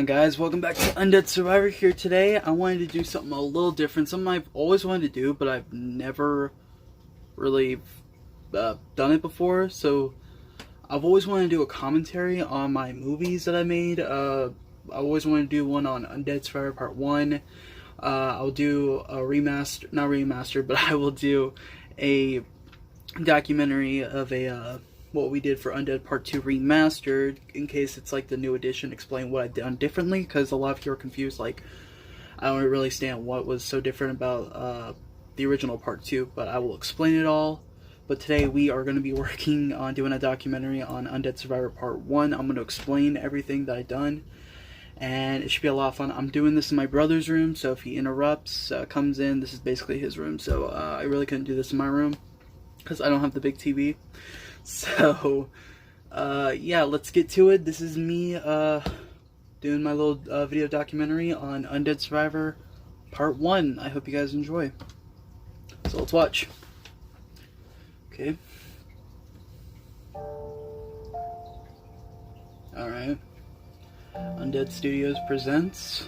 on, guys? Welcome back to Undead Survivor here today. I wanted to do something a little different, something I've always wanted to do, but I've never really done it before. So I've always wanted to do a commentary on my movies that I made. I always wanted to do one on Undead Survivor Part 1. I'll do a remaster, not remastered, but I will do a documentary of what we did for Undead Part 2 Remastered, in case it's like the new edition, explain what I've done differently, because a lot of you are confused, like, I don't really understand what was so different about the original Part 2, but I will explain it all. But today we are going to be working on doing a documentary on Undead Survivor Part 1. I'm going to explain everything that I've done, and it should be a lot of fun. I'm doing this in my brother's room, so if he interrupts, comes in, this is basically his room, so I really couldn't do this in my room, because I don't have the big TV. So, yeah, let's get to it. This is me, doing my little, video documentary on Undead Survivor Part 1. I hope you guys enjoy. So, let's watch. Okay. Alright. Undead Studios presents.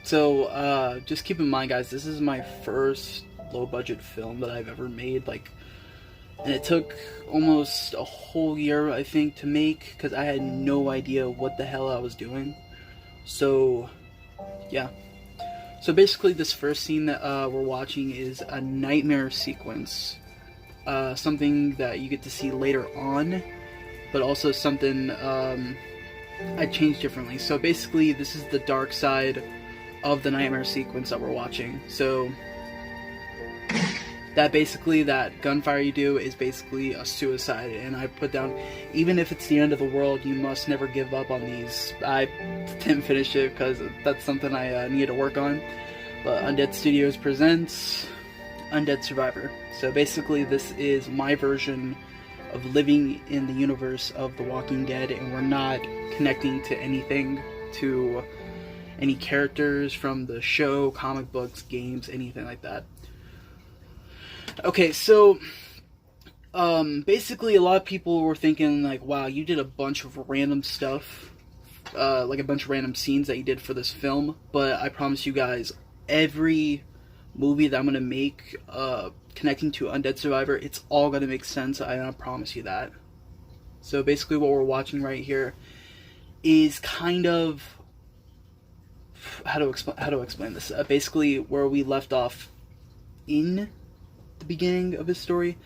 So, just keep in mind, guys, this is my first low-budget film that I've ever made, like, and it took almost a whole year, I think, to make, because I had no idea what the hell I was doing. So, yeah. So basically, this first scene that we're watching is a nightmare sequence, something that you get to see later on, but also something I changed differently. So basically, this is the dark side of the nightmare sequence that we're watching. So that gunfire you do is basically a suicide, and I put down, even if it's the end of the world, you must never give up on these. I didn't finish it because that's something I need to work on, but Undead Studios presents Undead Survivor. So basically this is my version of living in the universe of The Walking Dead, and we're not connecting to anything, to any characters from the show, comic books, games, anything like that. Okay, so, basically a lot of people were thinking, like, wow, you did a bunch of random stuff, like a bunch of random scenes that you did for this film, but I promise you guys, every movie that I'm going to make, connecting to Undead Survivor, it's all going to make sense, I promise you that. So basically what we're watching right here is kind of, how to explain this, basically where we left off in the beginning of his story.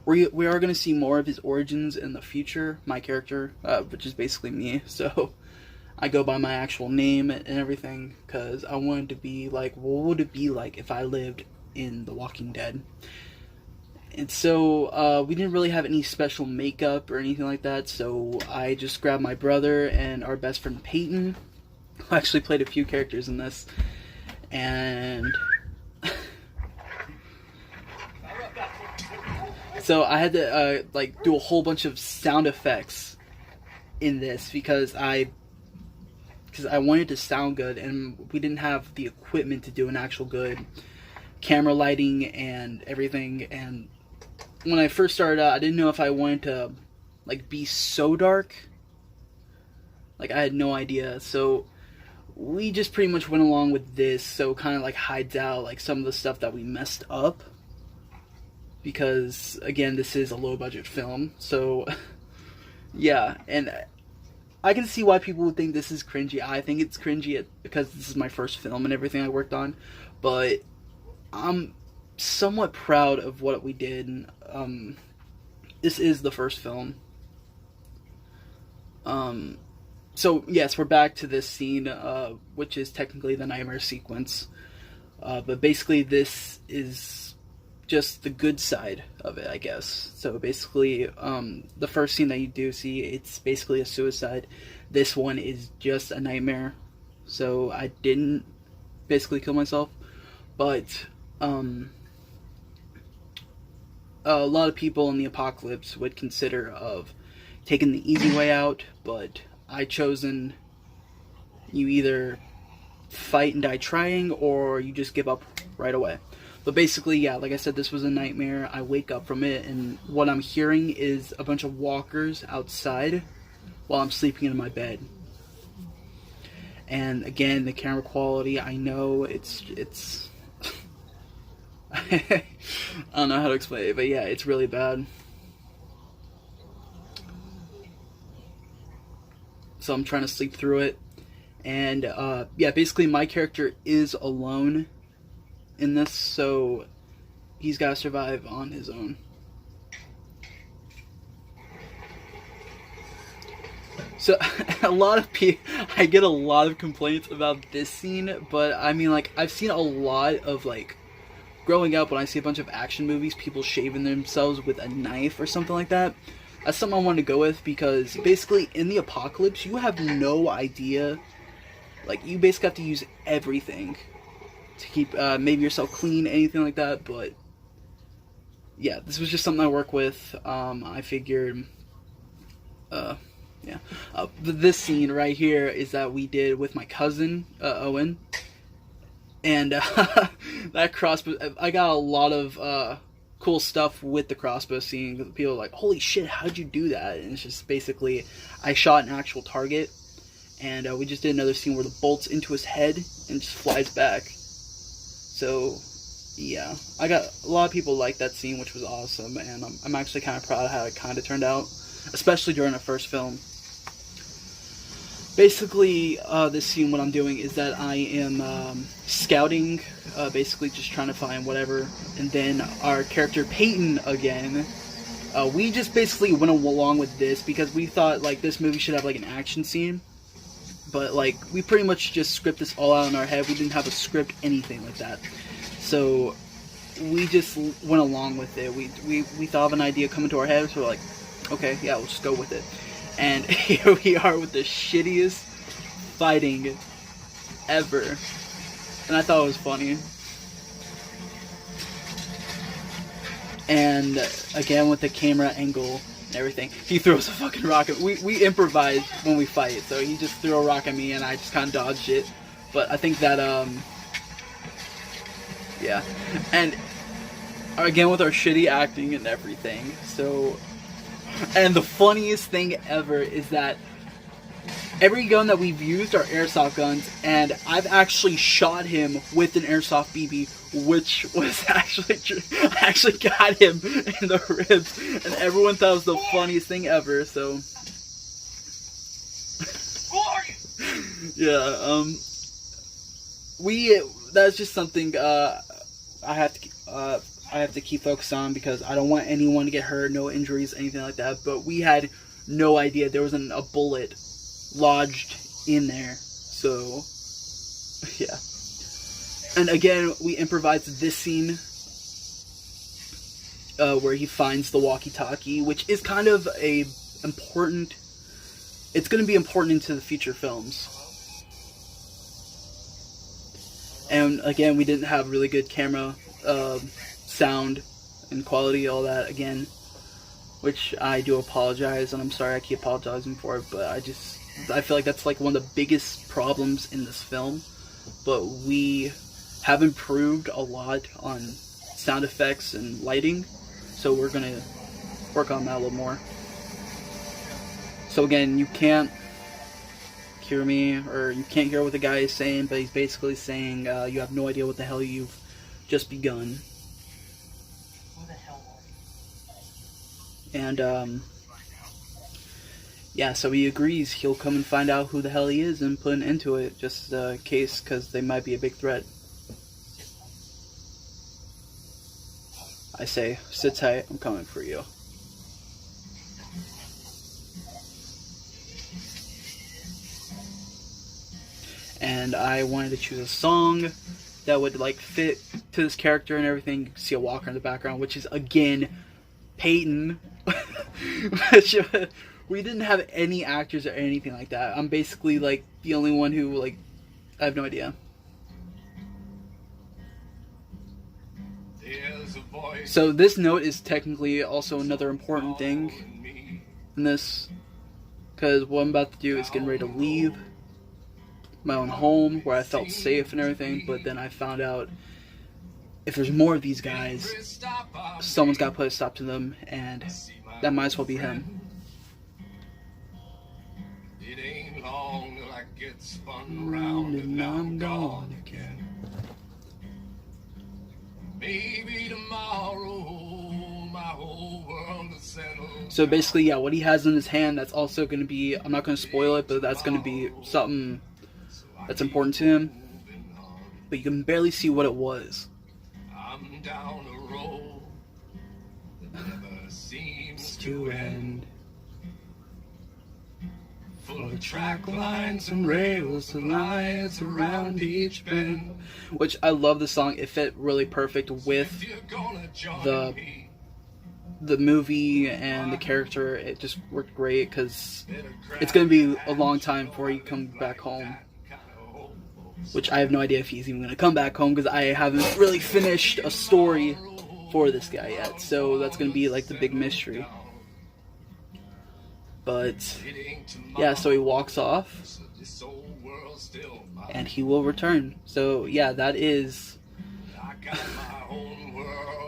We are going to see more of his origins in the future, my character, which is basically me, so I go by my actual name and everything, because I wanted to be like, what would it be like if I lived in The Walking Dead? And so, we didn't really have any special makeup or anything like that, so I just grabbed my brother and our best friend Peyton, who actually played a few characters in this, and so I had to, like, do a whole bunch of sound effects in this because I wanted to sound good, and we didn't have the equipment to do an actual good camera lighting and everything. And when I first started out, I didn't know if I wanted to, like, be so dark. Like, I had no idea. So we just pretty much went along with this, so it kind of, like, hides out, like, some of the stuff that we messed up. Because, again, this is a low-budget film, so, yeah, and I can see why people would think this is cringy. I think it's cringy because this is my first film and everything I worked on, but I'm somewhat proud of what we did. This is the first film. So, yes, we're back to this scene, which is technically the nightmare sequence, but basically this is just the good side of it, I guess. So basically, the first scene that you do see, it's basically a suicide. This one is just a nightmare. So I didn't basically kill myself, but a lot of people in the apocalypse would consider of taking the easy way out, but I chosen you either fight and die trying, or you just give up right away. But basically, yeah, like I said, this was a nightmare. I wake up from it, and what I'm hearing is a bunch of walkers outside. while I'm sleeping in my bed. And again, the camera quality, I know it's I don't know how to explain it, but yeah, it's really bad. So I'm trying to sleep through it. And yeah, basically my character is alone in this, so he's got to survive on his own. So I get a lot of complaints about this scene, but I mean, like, I've seen a lot of, like, growing up, when I see a bunch of action movies, people shaving themselves with a knife or something like that. That's something I wanted to go with, because basically in the apocalypse, you have no idea. Like, you basically have to use everything to keep maybe yourself clean, anything like that. But yeah, this was just something I work with. I figured, yeah. This scene right here is that we did with my cousin, Owen. And that crossbow, I got a lot of cool stuff with the crossbow scene. People are like, holy shit, how'd you do that? And it's just basically, I shot an actual target, and we just did another scene where the bolt's into his head and just flies back. So yeah, I got a lot of people like that scene, which was awesome, and I'm actually kind of proud of how it kind of turned out, especially during the first film. Basically, this scene, what I'm doing is that I am scouting, basically just trying to find whatever, and then our character Peyton again, we just basically went along with this because we thought, like, this movie should have, like, an action scene, but, like, we pretty much just script this all out in our head. We didn't have a script, anything like that, so we just went along with it. We thought of an idea coming to our head, so we're like, okay, yeah, we'll just go with it. And here we are with the shittiest fighting ever. And I thought it was funny. And again, with the camera angle and everything, he throws a fucking rocket. We improvise when we fight, so he just threw a rock at me and I just kind of dodged it. But I think that, yeah. And again, with our shitty acting and everything, so... And the funniest thing ever is that every gun that we've used are airsoft guns, and I've actually shot him with an airsoft BB, which was actually got him in the ribs, and everyone thought it was the funniest thing ever. So yeah, that's just something I have to keep focused on, because I don't want anyone to get hurt, no injuries, anything like that. But we had no idea there wasn't a bullet lodged in there. So, yeah. And again, we improvised this scene where he finds the walkie-talkie, which is kind of it's going to be important into the future films. And again, we didn't have really good camera sound and quality, all that again, which I do apologize, and I'm sorry I keep apologizing for it, but I feel like that's like one of the biggest problems in this film. But we have improved a lot on sound effects and lighting, so we're gonna work on that a little more. So again, you can't hear me, or you can't hear what the guy is saying, but he's basically saying you have no idea what the hell you've just begun. And, yeah, so he agrees he'll come and find out who the hell he is and put an end to it, just in case, because they might be a big threat. I say, sit tight, I'm coming for you. And I wanted to choose a song that would, like, fit to this character and everything. You can see a walker in the background, which is, again, Peyton. Which, we didn't have any actors or anything like that. I'm basically, like, the only one who, like, I have no idea. So this note is technically also another important thing in this, because what I'm about to do is getting ready to leave my own home where I felt safe and everything, but then I found out if there's more of these guys, someone's got to put a stop to them, and that might as well be him. long till I get spun round and now I'm gone again. Maybe tomorrow my whole world is settled. So basically, yeah, what he has in his hand, that's also going to be, I'm not going to spoil it, but that's going to be something that's important to him. But you can barely see what it was. I'm down a road that never seems to end. Full of track lines and rails and lines around each bend. Which I love the song. It fit really perfect with the movie and the character. It just worked great because it's going to be a long time before he comes back home. Which I have no idea if he's even going to come back home because I haven't really finished a story for this guy yet. So that's going to be like the big mystery. But yeah, so he walks off and he will return. So yeah, that is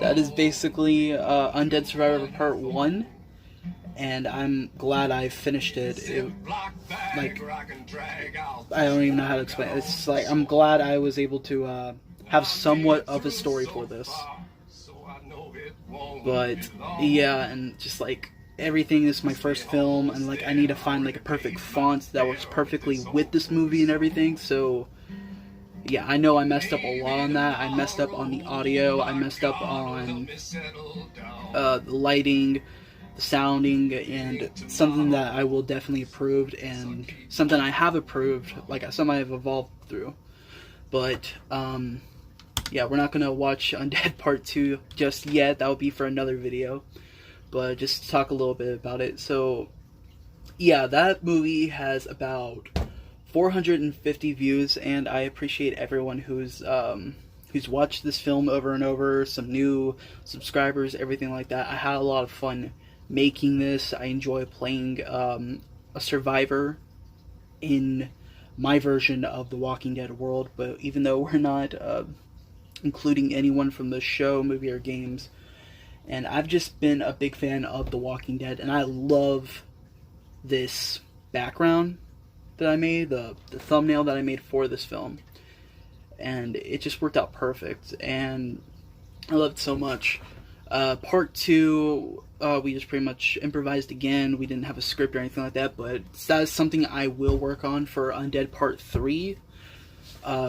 basically Undead Survivor Part 1, and I'm glad I finished it. Like, I don't even know how to explain it. It's just like, I'm glad I was able to have somewhat of a story for this. But yeah, and just like, everything is my first film, and like I need to find like a perfect font that works perfectly with this movie and everything. So yeah, I know I messed up a lot on that. I messed up on the audio, I messed up on the lighting, the sounding, and something that I will definitely approve, and something I have approved, like something I've evolved through. But yeah, we're not gonna watch Undead Part 2 just yet. That will be for another video. But just to talk a little bit about it. So yeah, that movie has about 450 views, and I appreciate everyone who's watched this film over and over, some new subscribers, everything like that. I had a lot of fun making this. I enjoy playing a survivor in my version of the Walking Dead world, but even though we're not including anyone from the show, movie, or games. And I've just been a big fan of The Walking Dead, and I love this background that I made, the thumbnail that I made for this film. And it just worked out perfect, and I loved it so much. Part 2, we just pretty much improvised again. We didn't have a script or anything like that, but that is something I will work on for Undead Part 3.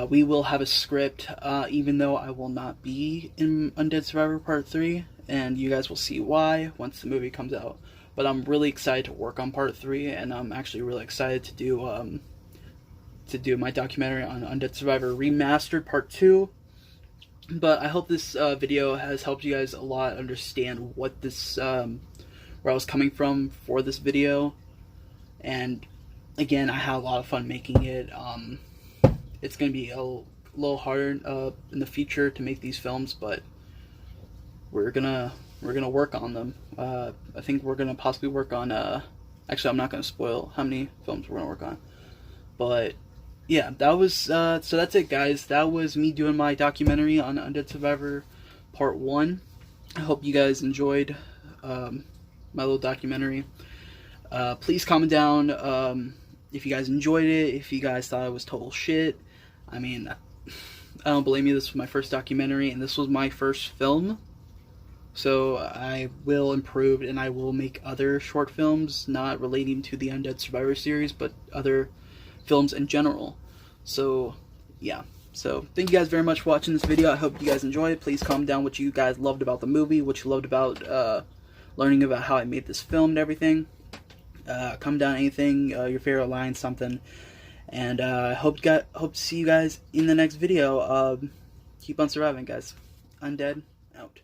We will have a script, even though I will not be in Undead Survivor Part 3. And you guys will see why once the movie comes out. But I'm really excited to work on Part 3, and I'm actually really excited to do my documentary on Undead Survivor Remastered Part 2. But I hope this video has helped you guys a lot understand what this, where I was coming from for this video. And again, I had a lot of fun making it. It's going to be a little harder in the future to make these films, but we're gonna work on them. I think we're gonna possibly work on actually I'm not gonna spoil how many films we're gonna work on, but yeah, that was so that's it, guys. That was me doing my documentary on Undead Survivor Part 1. I hope you guys enjoyed my little documentary. Please comment down if you guys enjoyed it, if you guys thought it was total shit. I mean, I don't blame you. This was my first documentary, and this was my first film. So I will improve, and I will make other short films, not relating to the Undead Survivor series, but other films in general. So yeah, so thank you guys very much for watching this video. I hope you guys enjoyed it. Please comment down what you guys loved about the movie, what you loved about learning about how I made this film and everything. Comment down anything, your favorite line, something. And I hope to see you guys in the next video. Keep on surviving, guys. Undead out.